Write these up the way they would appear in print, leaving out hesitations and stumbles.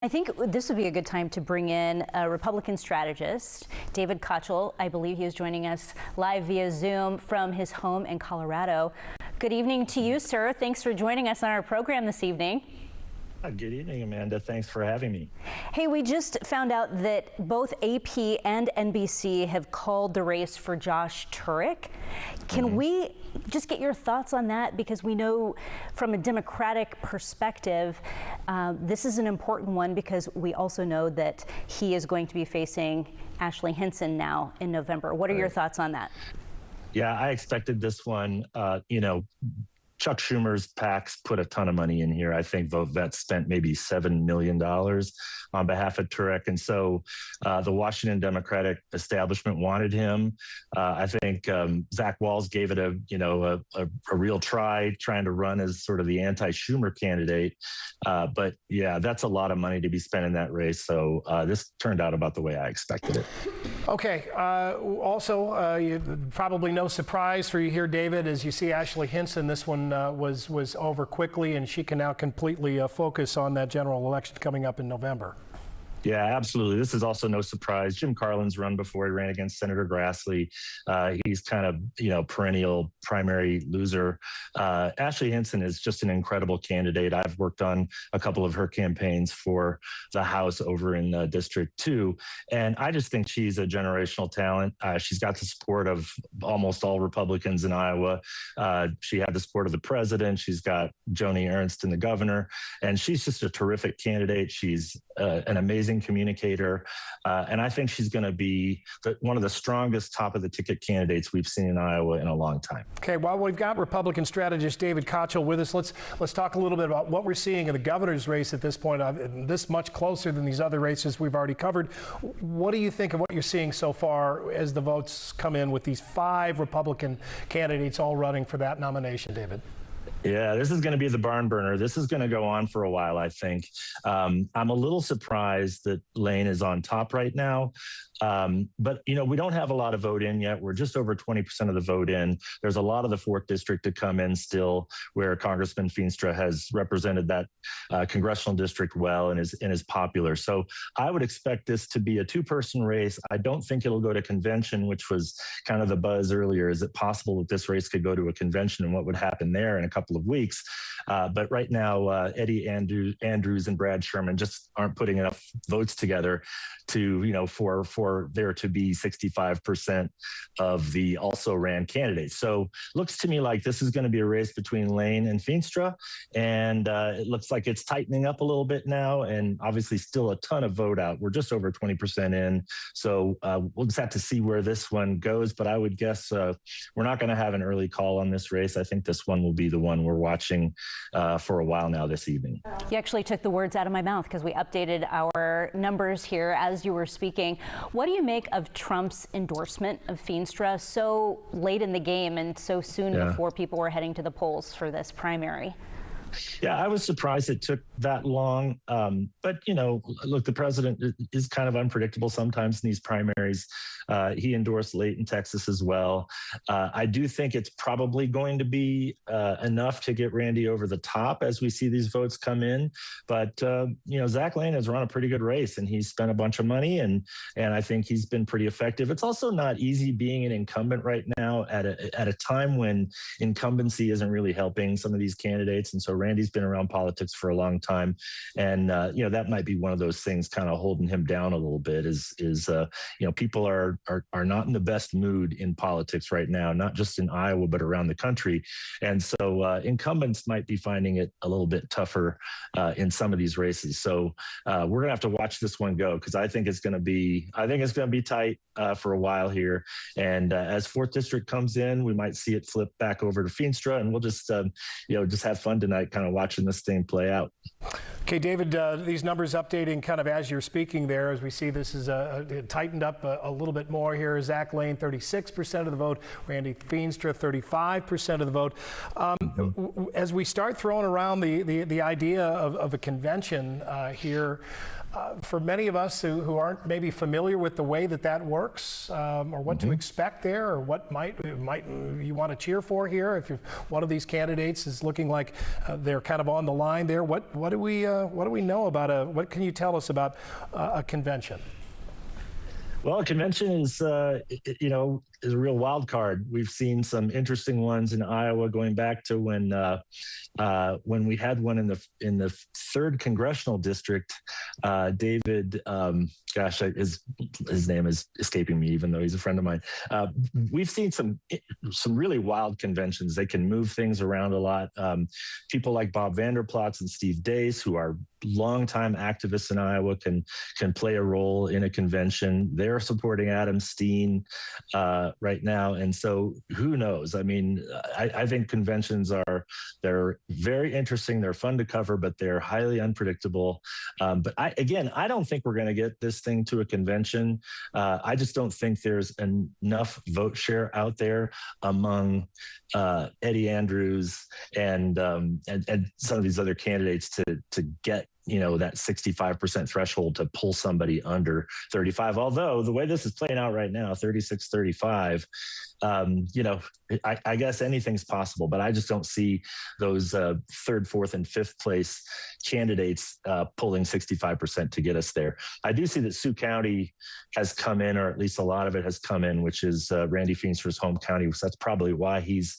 I think this would be a good time to bring in a Republican strategist, David Kochel. I believe he is joining us live via Zoom from his home in Colorado. Good evening to you, sir. Thanks for joining us on our program this evening. Good evening, Amanda. Thanks for having me. Hey, we just found out that both AP and NBC have called the race for Josh Turek. Can we just get your thoughts on that? Because we know from a Democratic perspective, this is an important one because we also know that he is going to be facing Ashley Hinson now in November. What are your thoughts on that? Yeah, I expected this one. Chuck Schumer's PACs put a ton of money in here. I think VoteVet spent maybe $7 million on behalf of Turek. And so the Washington Democratic establishment wanted him. I think Zach Walz gave it a real trying to run as sort of the anti-Schumer candidate. But yeah, that's a lot of money to be spent in that race. So this turned out about the way I expected it. Okay. Probably no surprise for you here, David, as you see Ashley Hinson. This one was over quickly, and she can now completely focus on that general election coming up in November. Yeah, absolutely. This is also no surprise. Jim Carlin's run before. He ran against Senator Grassley. He's kind of, perennial primary loser. Ashley Hinson is just an incredible candidate. I've worked on a couple of her campaigns for the House over in District 2, and I just think she's a generational talent. She's got the support of almost all Republicans in Iowa. She had the support of the president. She's got Joni Ernst and the governor, and she's just a terrific candidate. She's an amazing communicator, and I think she's going to be one of the strongest top of the ticket candidates we've seen in Iowa in a long time. Okay, well, we've got Republican strategist David Kochel with us. Let's talk a little bit about what we're seeing in the governor's race at this point, this much closer than these other races we've already covered. What do you think of what you're seeing so far as the votes come in with these 5 Republican candidates all running for that nomination, David? Yeah, this is going to be the barn burner. This is going to go on for a while, I think. I'm a little surprised that Lane is on top right now. But, we don't have a lot of vote in yet. We're just over 20% of the vote in. There's a lot of the 4th district to come in still, where Congressman Feenstra has represented that congressional district well and is popular. So I would expect this to be a 2-person race. I don't think it'll go to convention, which was kind of the buzz earlier. Is it possible that this race could go to a convention, and what would happen there in a couple of weeks? But right now, Eddie Andrews and Brad Sherman just aren't putting enough votes together to, for there to be 65% of the also ran candidates. So looks to me like this is going to be a race between Lane and Feenstra, and it looks like it's tightening up a little bit now, and obviously still a ton of vote out. We're just over 20% in, so we'll just have to see where this one goes, but I would guess we're not going to have an early call on this race. I think this one will be the one we're watching for a while now this evening. You actually took the words out of my mouth because we updated our numbers here as you were speaking. What do you make of Trump's endorsement of Feenstra so late in the game and so soon before people were heading to the polls for this primary? Yeah, I was surprised it took that long. But, look, the president is kind of unpredictable sometimes in these primaries. He endorsed late in Texas as well. I do think it's probably going to be enough to get Randy over the top as we see these votes come in. But, Zach Lane has run a pretty good race, and he's spent a bunch of money, and I think he's been pretty effective. It's also not easy being an incumbent right now at a time when incumbency isn't really helping some of these candidates. And so Randy's been around politics for a long time, and that might be one of those things kind of holding him down a little bit. Is people are not in the best mood in politics right now, not just in Iowa but around the country, and so incumbents might be finding it a little bit tougher in some of these races. So we're gonna have to watch this one go, because I think it's gonna be tight for a while here, and as 4th district comes in, we might see it flip back over to Feenstra, and we'll just have fun tonight, kind of watching this thing play out. Okay, David, these numbers updating kind of as you're speaking there, as we see this is tightened up a little bit more here. Zach Lane, 36% of the vote. Randy Feenstra, 35% of the vote. As we start throwing around the idea of a convention here, for many of us who aren't maybe familiar with the way that works, or what to expect there, or what might you want to cheer for here, if one of these candidates is looking like they're kind of on the line there. What do we know about what can you tell us about a convention? Well, a convention is, is a real wild card. We've seen some interesting ones in Iowa going back to when we had one in the 3rd congressional district. David, his name is escaping me, even though he's a friend of mine. We've seen some really wild conventions. They can move things around a lot. People like Bob Vanderplatz and Steve Dace, who are longtime activists in Iowa, can play a role in a convention. They're supporting Adam Steen right now, and so who knows? I mean, I think conventions they're very interesting. They're fun to cover, but they're highly unpredictable. But I don't think we're going to get this thing to a convention. I just don't think there's enough vote share out there among Eddie Andrews and some of these other candidates to get that 65% threshold to pull somebody under 35. Although the way this is playing out right now, 36, 35, I guess anything's possible, but I just don't see those 3rd, 4th, and 5th place candidates pulling 65% to get us there. I do see that Sioux County has come in, or at least a lot of it has come in, which is Randy Feenstra's home county. So that's probably why he's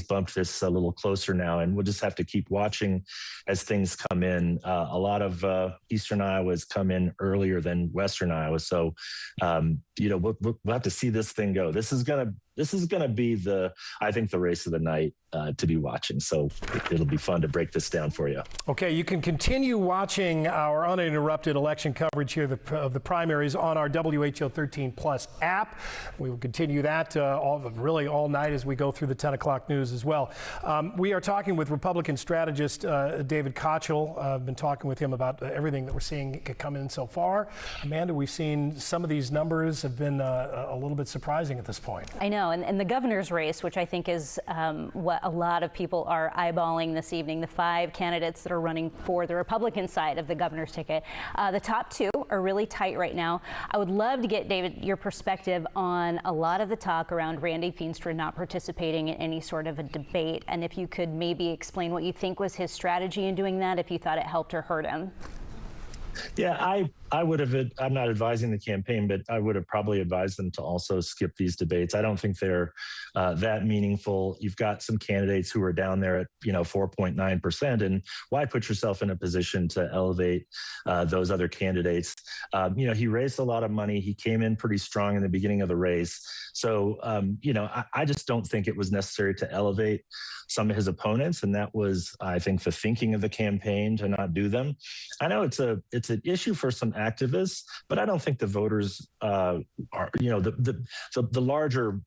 bumped this a little closer now, and we'll just have to keep watching as things come in. A lot of Eastern Iowa has come in earlier than Western Iowa, so we'll have to see this thing go. This is gonna be I think the race of the night to be watching. So it'll be fun to break this down for you. Okay, you can continue watching our uninterrupted election coverage here of the primaries on our WHO 13 Plus app. We will continue that all night as we go through the 10 o'clock news as well. We are talking with Republican strategist David Kochel. I've been talking with him about everything that we're seeing come in so far. Amanda, we've seen some of these numbers have been a little bit surprising at this point. I know, and the governor's race, which I think is what a lot of people are eyeballing this evening, the 5 candidates that are running for the Republican side of the governor's ticket. The top 2 are really tight right now. I would love to get, David, your perspective on a lot of the talk around Randy Feenstra not participating in any sort of a debate, and if you could maybe explain what you think was his strategy in doing that, if you thought it helped or hurt him. Yeah, I would have, I'm not advising the campaign, but I would have probably advised them to also skip these debates. I don't think they're that meaningful. You've got some candidates who are down there at, 4.9%. And why put yourself in a position to elevate those other candidates? He raised a lot of money. He came in pretty strong in the beginning of the race. So, I just don't think it was necessary to elevate some of his opponents. And that was, I think, the thinking of the campaign to not do them. I know it's an issue for some activists, but I don't think the voters are, the larger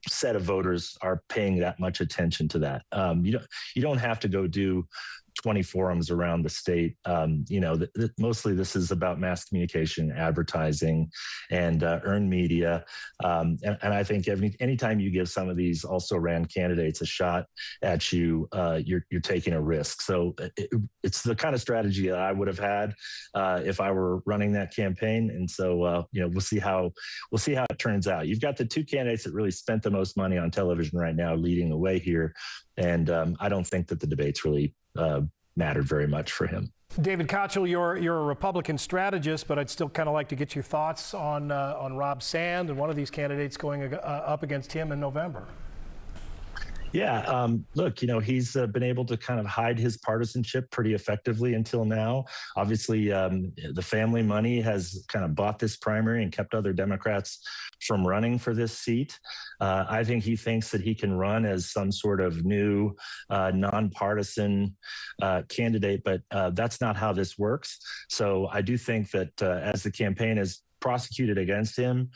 set of voters are paying that much attention to that. You don't have to go do 20 forums around the state. Mostly this is about mass communication, advertising, and earned media. And I think anytime you give some of these also ran candidates a shot at you, you're taking a risk. So it's the kind of strategy that I would have had if I were running that campaign. And so we'll see how it turns out. You've got the 2 candidates that really spent the most money on television right now leading the way here. And I don't think that the debates really mattered very much for him. David Kochel, you're a Republican strategist, but I'd still kind of like to get your thoughts on Rob Sand and one of these candidates going up against him in November. Yeah, look, he's been able to kind of hide his partisanship pretty effectively until now. Obviously, the family money has kind of bought this primary and kept other Democrats from running for this seat. I think he thinks that he can run as some sort of new nonpartisan candidate, but that's not how this works. So I do think that as the campaign is prosecuted against him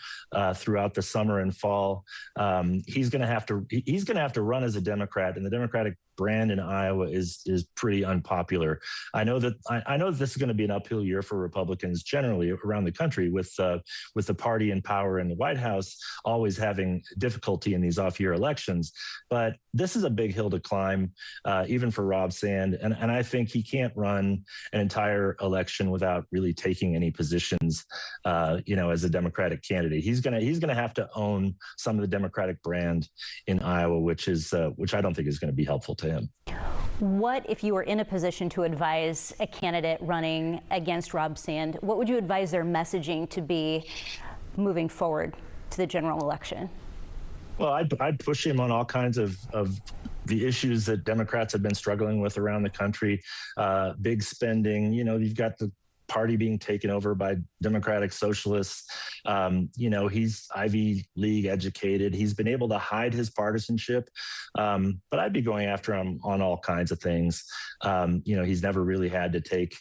throughout the summer and fall, he's going to have to run as a Democrat, and the Democratic brand in Iowa is pretty unpopular. I know that this is going to be an uphill year for Republicans generally around the country, with the party in power in the White House always having difficulty in these off-year elections. But this is a big hill to climb, even for Rob Sand, and I think he can't run an entire election without really taking any positions as a Democratic candidate. He's gonna have to own some of the Democratic brand in Iowa, which I don't think is going to be helpful to him. What if you were in a position to advise a candidate running against Rob Sand? What would you advise their messaging to be moving forward to the general election? Well, I'd push him on all kinds of the issues that Democrats have been struggling with around the country. Big spending, you've got the party being taken over by Democratic socialists. He's Ivy League educated. He's been able to hide his partisanship, but I'd be going after him on all kinds of things. He's never really had to take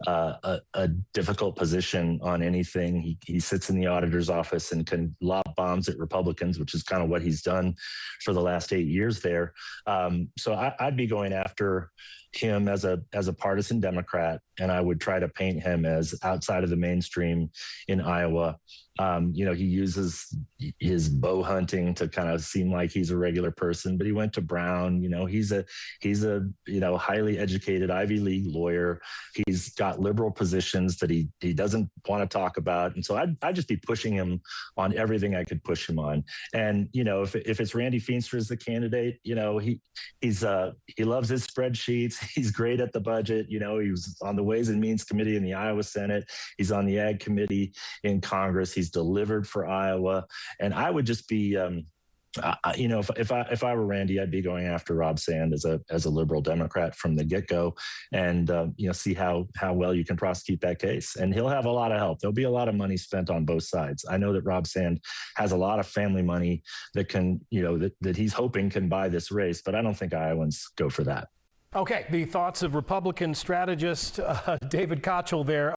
a difficult position on anything. He sits in the auditor's office and can lob bombs at Republicans, which is kind of what he's done for the last 8 years there. So I'd be going after him as a partisan Democrat, and I would try to paint him as outside of the mainstream in Iowa. He uses his bow hunting to kind of seem like he's a regular person, but he went to Brown. He's a highly educated Ivy League lawyer. He's got liberal positions that he doesn't want to talk about, and so I'd just be pushing him on everything I could push him on. And if it's Randy Feenstra as the candidate, he loves his spreadsheets. He's great at the budget. He was on the Ways and Means Committee in the Iowa Senate. He's on the Ag Committee in Congress. He's delivered for Iowa. And I would just be, if I were Randy, I'd be going after Rob Sand as a liberal Democrat from the get-go, and see how well you can prosecute that case. And he'll have a lot of help. There'll be a lot of money spent on both sides. I know that Rob Sand has a lot of family money that can, that he's hoping can buy this race, but I don't think Iowans go for that. Okay, the thoughts of Republican strategist David Kochel there.